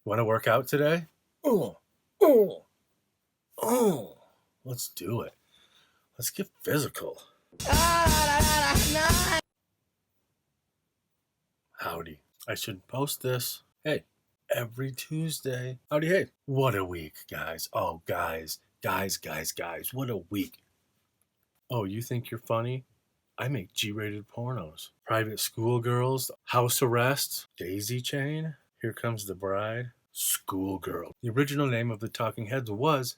Want to work out today? Oh. Let's do it. Let's get physical. Howdy. I should post this. Hey, every Tuesday. Howdy, hey. What a week, guys. Oh, guys. What a week. Oh, you think you're funny? I make G-rated pornos. Private schoolgirls, house arrest, daisy chain, Here Comes the Bride, schoolgirl. The original name of the Talking Heads was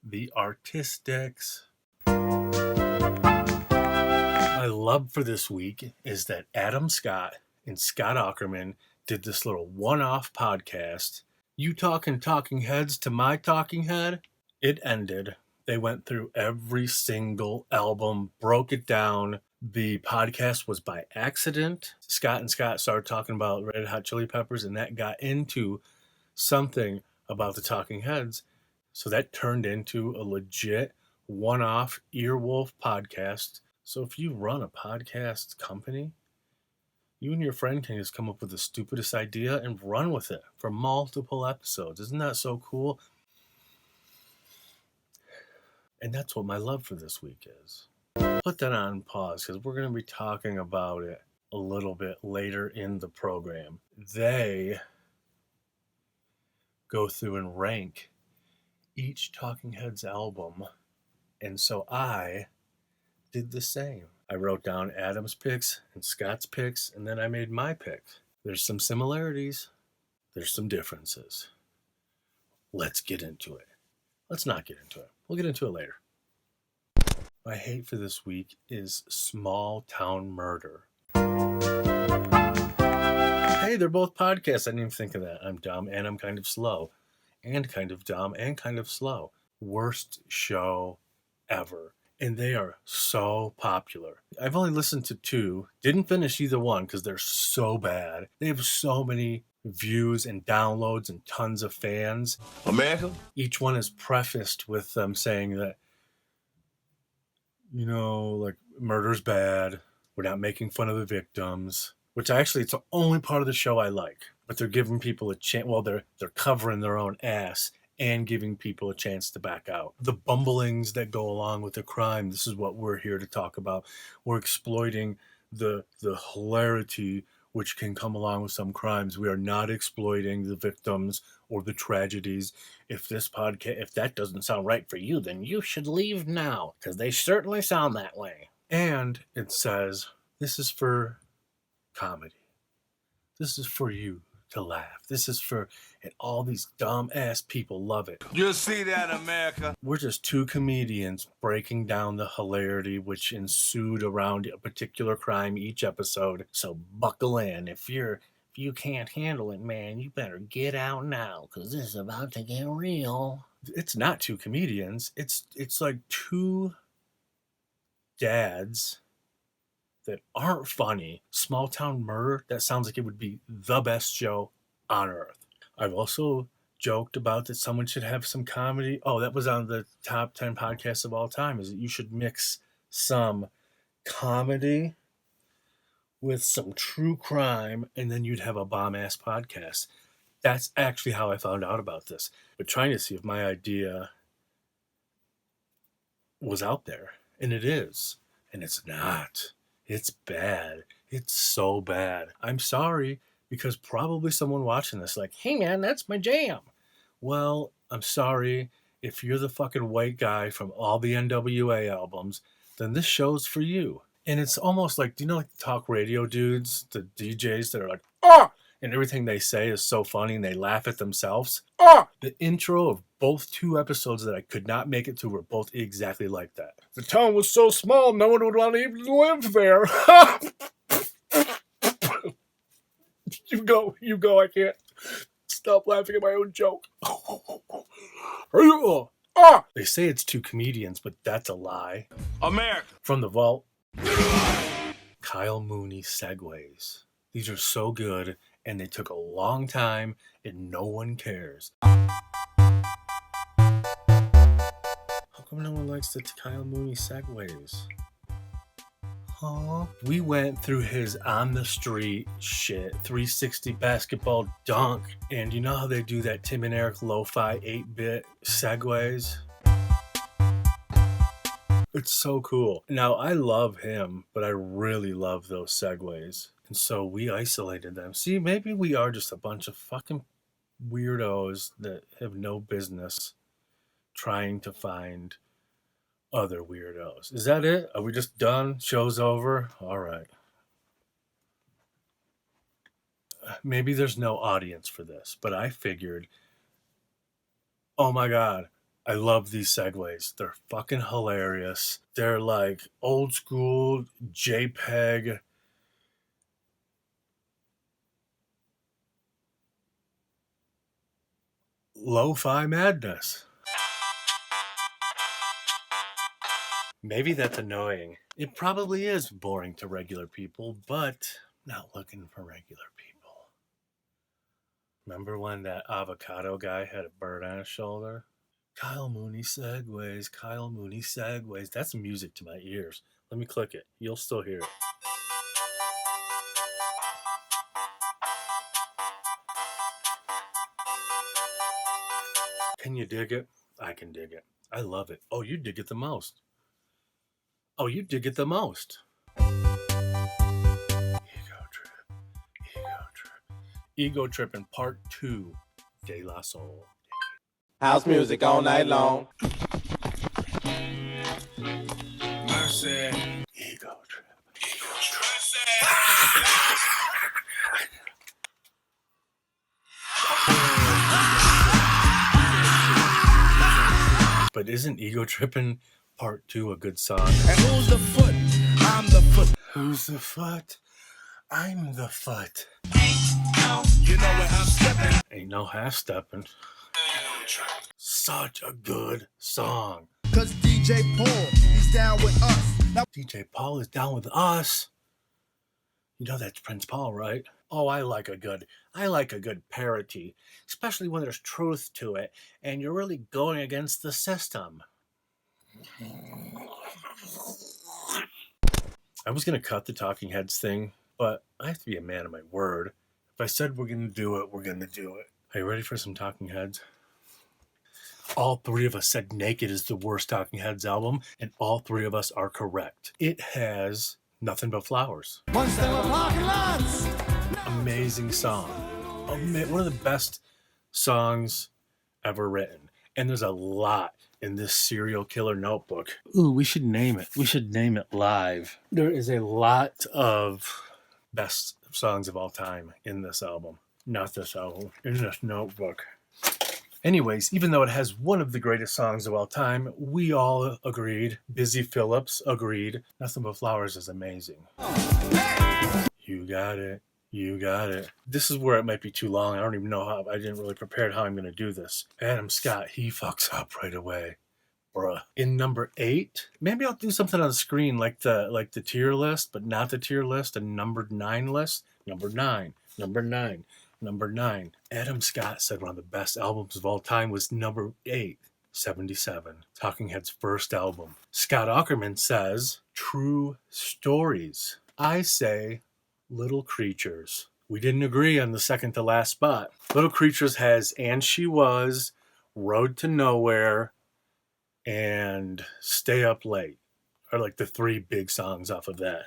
The Artistics. My love for this week is that Adam Scott and Scott Aukerman did this little one-off podcast. You talking heads to my talking head? It ended. They went through every single album, broke it down. The podcast was by accident. Scott and Scott started talking about Red Hot Chili Peppers, and that got into something about the Talking Heads. So that turned into a legit one-off Earwolf podcast. So if you run a podcast company, you and your friend can just come up with the stupidest idea and run with it for multiple episodes. Isn't that so cool? And that's what my love for this week is. Put that on pause because we're going to be talking about it a little bit later in the program. They go through and rank each Talking Heads album. And so I did the same. I wrote down Adam's picks and Scott's picks, and then I made my pick. There's some similarities. There's some differences. Let's get into it. Let's not get into it. We'll get into it later. My hate for this week is Small Town Murder. Hey, they're both podcasts. I didn't even think of that. I'm dumb and I'm kind of slow. And kind of dumb and kind of slow. Worst show ever. And they are so popular. I've only listened to 2. Didn't finish either one because they're so bad. They have so many views and downloads and tons of fans. America? Each one is prefaced with them saying that, like murder's bad. We're not making fun of the victims. Which actually, it's the only part of the show I like. But they're giving people a chance. Well, they're covering their own ass and giving people a chance to back out. The bumblings that go along with the crime, this is what we're here to talk about. We're exploiting the hilarity which can come along with some crimes. We are not exploiting the victims or the tragedies. If that doesn't sound right for you, then you should leave now, because they certainly sound that way. And it says, this is for comedy. This is for you to laugh. This is for, and all these dumb ass people love it. You'll see that, America. We're just 2 comedians breaking down the hilarity which ensued around a particular crime each episode. So buckle in. If you can't handle it, man, you better get out now, because this is about to get real. It's not 2 comedians. It's like 2 dads that aren't funny. Small Town Murder, that sounds like it would be the best show on earth. I've also joked about that someone should have some comedy. Oh, that was on the top 10 podcasts of all time, is that you should mix some comedy with some true crime, and then you'd have a bomb-ass podcast. That's actually how I found out about this. But trying to see if my idea was out there. And it is. And it's not. It's bad. It's so bad. I'm sorry, because probably someone watching this like, hey man, that's my jam. Well, I'm sorry. If you're the fucking white guy from all the NWA albums, then this show's for you. And it's almost like, do you know like talk radio dudes, the DJs that are like, ah! And everything they say is so funny and they laugh at themselves. Ah! The intro of both 2 episodes that I could not make it to were both exactly like that. The town was so small, no one would want to even live there. You go, I can't stop laughing at my own joke. They say it's 2 comedians, but that's a lie. America. From the vault, Kyle Mooney segues. These are so good, and they took a long time, and no one cares. How come no one likes the Kyle Mooney segues? We went through his on the street shit, 360 basketball dunk, and you know how they do that Tim and Eric lo-fi 8-bit segues? It's so cool. Now, I love him, but I really love those segues. And so we isolated them. See, maybe we are just a bunch of fucking weirdos that have no business trying to find other weirdos. Is that it? Are we just done? Show's over? All right. Maybe there's no audience for this, but I figured, oh my God, I love these segues. They're fucking hilarious. They're like old school JPEG. Lo-fi madness. Maybe that's annoying. It probably is boring to regular people, but I'm not looking for regular people. Remember when that avocado guy had a bird on his shoulder? Kyle Mooney segues, Kyle Mooney segues. That's music to my ears. Let me click it. You'll still hear it. Can you dig it? I can dig it. I love it. Oh, you dig it the most. Oh, you dig it the most. Ego Trip. Ego Trip. Ego Trip in Part 2. De La Soul. House music all night long. Mercy. Ego Trip. Ego Trip. But isn't Ego Trippin' Part 2 a good song? And who's the foot? I'm the foot. Who's the foot? I'm the foot. You know where I'm stepping. Ain't no half-steppin'. Such a good song. Cause DJ Paul, he's down with us. Now DJ Paul is down with us. You know that's Prince Paul, right? Oh, I like a good parody, especially when there's truth to it and you're really going against the system. I was going to cut the Talking Heads thing, but I have to be a man of my word. If I said we're going to do it, we're going to do it. Are you ready for some Talking Heads? All three of us said Naked is the worst Talking Heads album, and all three of us are correct. It has Nothing But Flowers. once there were parking lots. Amazing song. One of the best songs ever written. And there's a lot in this Serial Killer Notebook. Ooh, we should name it. We should name it Live. There is a lot of best songs of all time in this album. Not this album, in this notebook. Anyways, even though it has one of the greatest songs of all time, we all agreed. Busy Phillips agreed. Nothing But Flowers is amazing. You got it. You got it. This is where it might be too long. I don't even know how. I didn't really prepare how I'm going to do this. Adam Scott, he fucks up right away. Bruh. In number 8, maybe I'll do something on the screen like the tier list, but not the tier list, a numbered 9 list. Number 9. Number 9. Number 9. Adam Scott said one of the best albums of all time was number 8. 77. Talking Heads' first album. Scott Aukerman says, True Stories. I say, Little Creatures. We didn't agree on the second to last spot. Little Creatures has And She Was, Road to Nowhere, and Stay Up Late are like the 3 big songs off of that.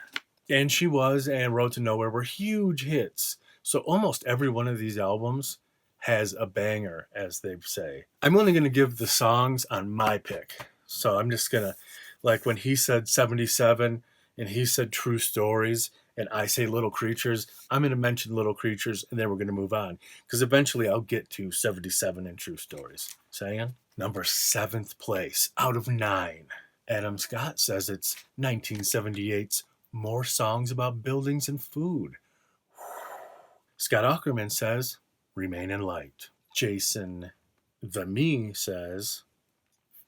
And She Was and Road to Nowhere were huge hits. So almost every one of these albums has a banger, as they say. I'm only going to give the songs on my pick. So I'm just going to, like when he said 77 and he said True Stories, and I say Little Creatures, I'm going to mention Little Creatures, and then we're going to move on. Because eventually I'll get to 77 and True Stories. Saying? Number 7th place out of 9. Adam Scott says it's 1978's More Songs About Buildings and Food. Scott Aukerman says Remain in Light. Jason the Me says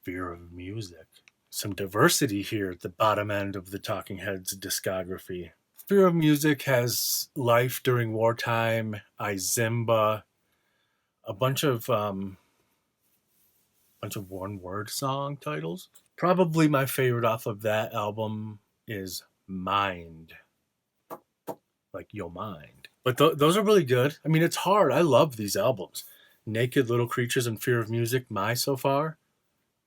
Fear of Music. Some diversity here at the bottom end of the Talking Heads discography. Fear of Music has Life During Wartime, I Zimba, a bunch of one-word song titles. Probably my favorite off of that album is Mind. Like Yo Mind. But those are really good. I mean, it's hard. I love these albums. Naked Little Creatures and Fear of Music, My So Far.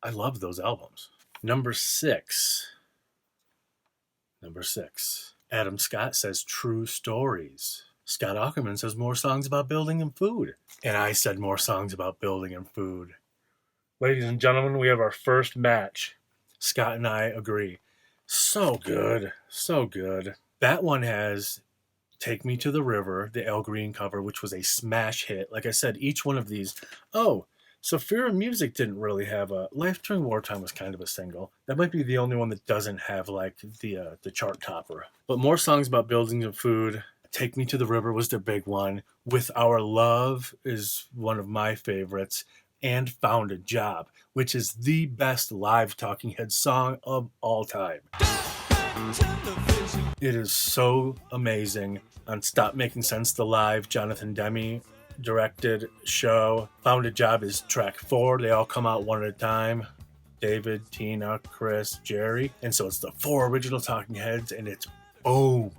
I love those albums. Number six. Adam Scott says True Stories. Scott Aukerman says more songs about building and food. And I said more songs about building and food. Ladies and gentlemen, we have our first match. Scott and I agree. So good. So good. That one has Take Me to the River, the Al Green cover, which was a smash hit. Like I said, each one of these. Oh, so Fear of Music didn't really have a... Life During Wartime was kind of a single. That might be the only one that doesn't have like the chart topper. But more songs about buildings and food. Take Me to the River was their big one. With Our Love is one of my favorites. And Found a Job, which is the best live Talking Heads song of all time. It is so amazing. On Stop Making Sense, the live Jonathan Demme directed show. Found a Job is track 4. They all come out one at a time. David, Tina, Chris, Jerry. And so it's the 4 original Talking Heads, and it's boom.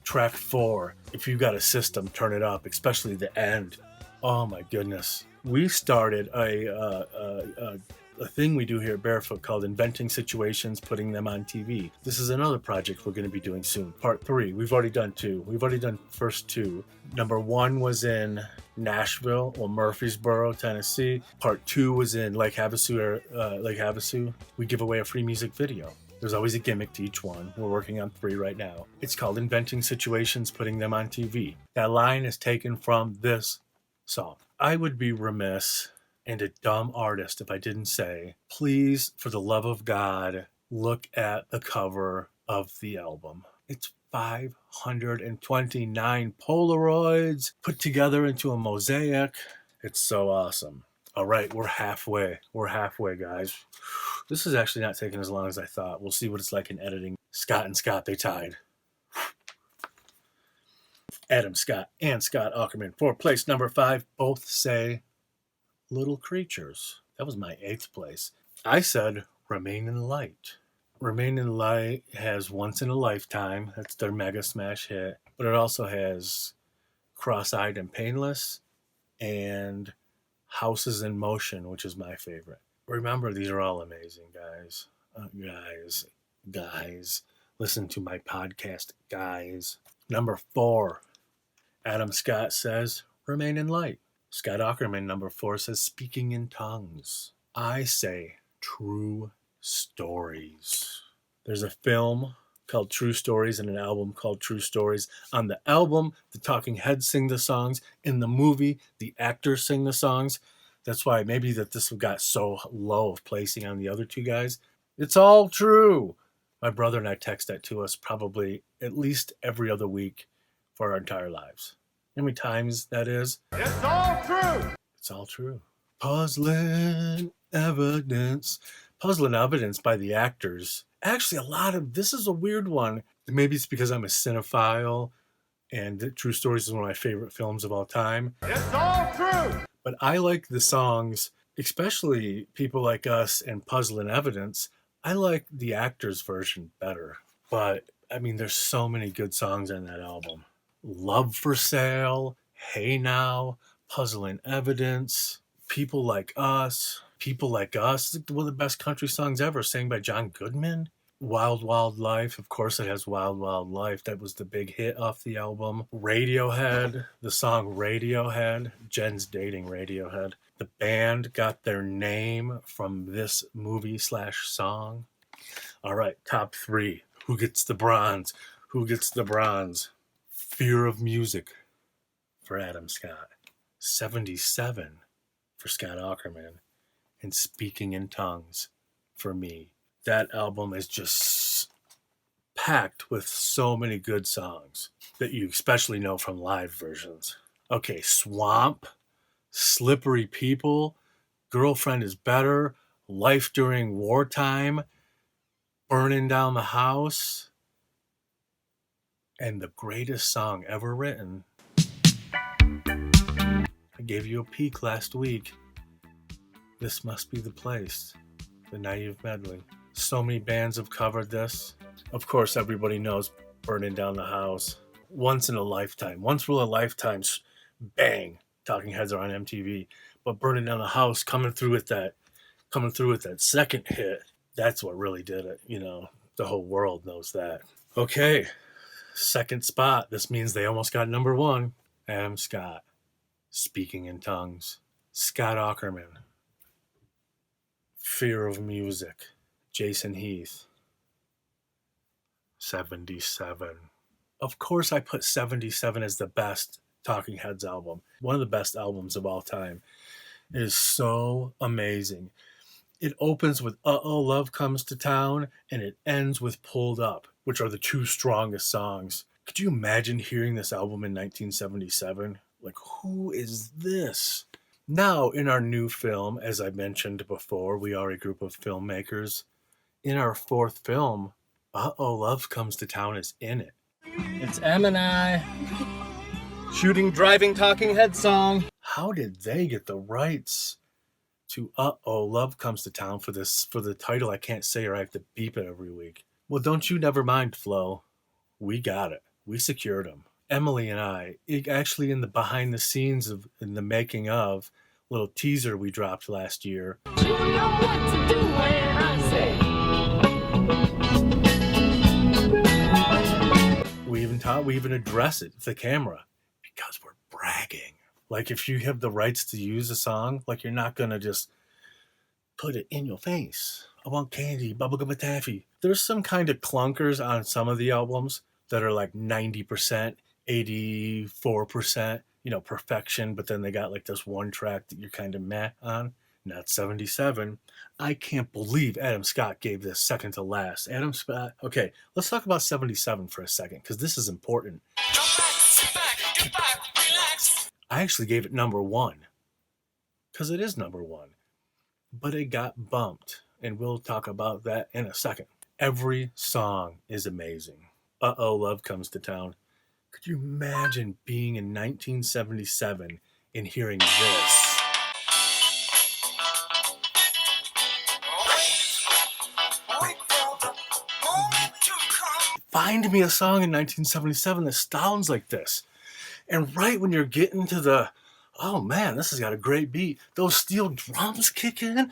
Track 4. If you've got a system, turn it up, especially the end. Oh my goodness. We started a thing we do here at Barefoot called Inventing Situations, Putting Them on TV. This is another project we're going to be doing soon. Part 3. We've already done 2. We've already done first 2. Number 1 was in Nashville or Murfreesboro, Tennessee. Part 2 was in Lake Havasu. We give away a free music video. There's always a gimmick to each one. We're working on 3 right now. It's called Inventing Situations, Putting Them on TV. That line is taken from this song. I would be remiss and a dumb artist if I didn't say, please, for the love of God, look at the cover of the album. It's 529 Polaroids put together into a mosaic. It's so awesome. All right, we're halfway. We're halfway, guys. This is actually not taking as long as I thought. We'll see what it's like in editing. Scott and Scott, they tied. Adam Scott and Scott Aukerman for place number 5. Both say Little Creatures. That was my 8th place. I said Remain in Light. Remain in Light has Once in a Lifetime. That's their mega smash hit. But it also has Cross-Eyed and Painless and Houses in Motion, which is my favorite. Remember, these are all amazing, guys. Guys. Listen to my podcast, guys. Number 4. Adam Scott says Remain in Light. Scott Aukerman, number 4, says Speaking in Tongues. I say True Stories. There's a film called True Stories and an album called True Stories. On the album, the Talking Heads sing the songs. In the movie, the actors sing the songs. That's why maybe that this got so low of placing on the other 2 guys. It's all true. My brother and I text that to us probably at least every other week for our entire lives. How many times that is? It's all true. It's all true. Puzzling Evidence. Puzzling Evidence by the actors. Actually, this is a weird one. Maybe it's because I'm a cinephile and True Stories is one of my favorite films of all time. It's all true. But I like the songs, especially People Like Us and Puzzling Evidence. I like the actors' version better. But, I mean, there's so many good songs on that album. Love for Sale, Hey Now, Puzzling Evidence, People Like Us. People Like Us is one of the best country songs ever, sang by John Goodman. Wild Wild Life, of course it has Wild Wild Life. That was the big hit off the album. Radiohead, the song Radiohead. Jen's dating Radiohead. The band got their name from this movie/song. All right, top 3. Who gets the bronze? Who gets the bronze? Fear of Music for Adam Scott. 77 for Scott Aukerman. And Speaking in Tongues for me. That album is just packed with so many good songs that you especially know from live versions. Okay, Swamp, Slippery People, Girlfriend is Better, Life During Wartime, Burning Down the House, and the greatest song ever written. I gave you a peek last week. This Must Be the Place, the Naive Medley. So many bands have covered this. Of course, everybody knows Burning Down the House. Once in a lifetime. Once in a lifetime, bang, Talking Heads are on MTV. But Burning Down the House coming through with that second hit, that's what really did it. The whole world knows that. Okay, second spot. This means they almost got number one. Adam Scott, Speaking in Tongues. Scott Aukerman, Fear of Music. Jason Heath, 77. Of course, I put 77 as the best Talking Heads album. One of the best albums of all time. It is so amazing. It opens with Uh-Oh, Love Comes to Town, and it ends with Pulled Up, which are the two strongest songs. Could you imagine hearing this album in 1977? Like, who is this? Now, in our new film, as I mentioned before, we are a group of filmmakers. In our fourth film, Uh-Oh, Love Comes to Town is in it. It's Em and I shooting Driving Talking Head song. How did they get the rights to Uh-Oh, Love Comes to Town for the title I can't say or I have to beep it every week? Well, don't you never mind, Flo. We got it. We secured them. Emily and I, actually in the behind the scenes in the making of little teaser we dropped last year. You know what to do when I say. We even address it, the camera, because we're bragging. Like, if you have the rights to use a song, like, you're not going to just put it in your face. I want candy, bubblegum and taffy. There's some kind of clunkers on some of the albums that are like 90%, 84%, perfection, but then they got like this one track that you're kind of meh on. Not 77. I can't believe Adam Scott gave this second to last. Adam Scott. Okay, let's talk about 77 for a second, because this is important. Get back, relax. I actually gave it number one, because it is number one. But it got bumped, and we'll talk about that in a second. Every song is amazing. Uh-Oh, Love Comes to Town. Could you imagine being in 1977 and hearing this? Find me a song in 1977 that sounds like this. And right when you're getting to the, oh man, this has got a great beat, those steel drums kick in.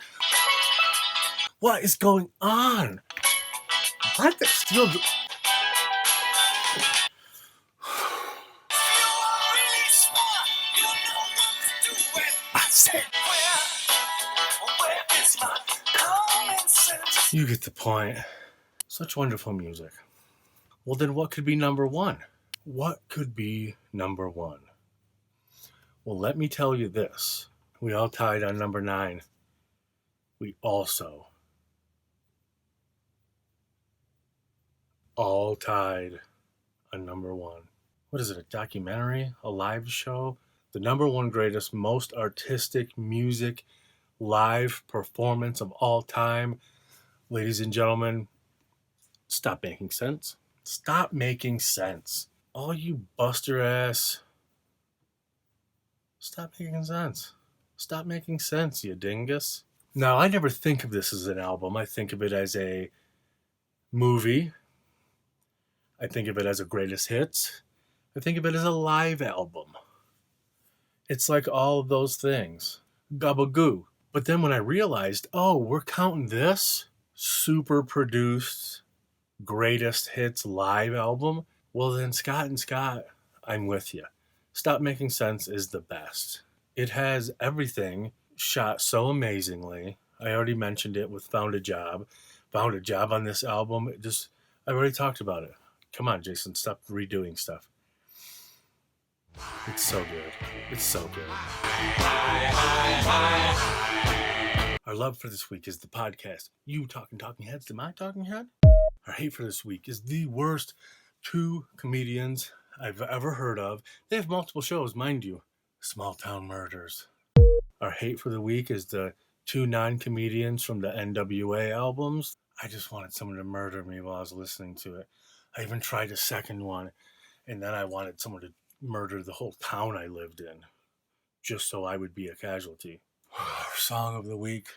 What is going on? What the steel You get the point. Such wonderful music. Well, then what could be number one? What could be number one? Well, let me tell you this. We all tied on number 9. We also all tied on number 1. What is it, a documentary? A live show? The number 1 greatest, most artistic music live performance of all time. Ladies and gentlemen, stop making sense. Stop making sense. All you buster ass. Stop making sense. Stop making sense, you dingus. Now, I never think of this as an album. I think of it as a movie. I think of it as a greatest hits. I think of it as a live album. It's like all of those things. Gabagoo. But then when I realized, oh, we're counting this super produced greatest hits live album, well then Scott and Scott, I'm with you. Stop Making Sense is the best. It has everything shot so amazingly. I already mentioned it with Found a Job. Found a Job on this album. I've already talked about it. Come on, Jason, stop redoing stuff. It's so good. It's so good. Our love for this week is the podcast. You talking heads, am I talking head? Our hate for this week is the worst 2 comedians I've ever heard of. They have multiple shows, mind you. Small Town Murders. Our hate for the week is the 2 non-comedians from the NWA albums. I just wanted someone to murder me while I was listening to it. I even tried a second one, and then I wanted someone to murder the whole town I lived in, just so I would be a casualty. Our song of the week,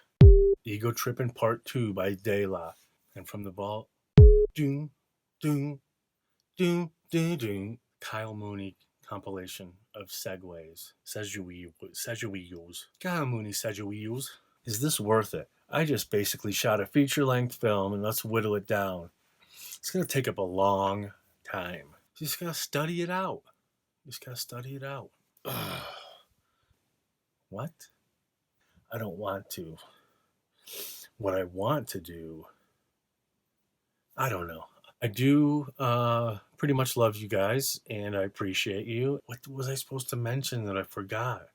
Ego Trippin' Part 2 by De La. And from the vault, doom, Doom, doom, doom, doom. Kyle Mooney compilation of segues. Segues. Kyle Mooney segues. Is this worth it? I just basically shot a feature-length film, and let's whittle it down. It's going to take up a long time. You just got to study it out. What? I don't want to. What I want to do, I don't know. I do pretty much love you guys, and I appreciate you. What was I supposed to mention that I forgot?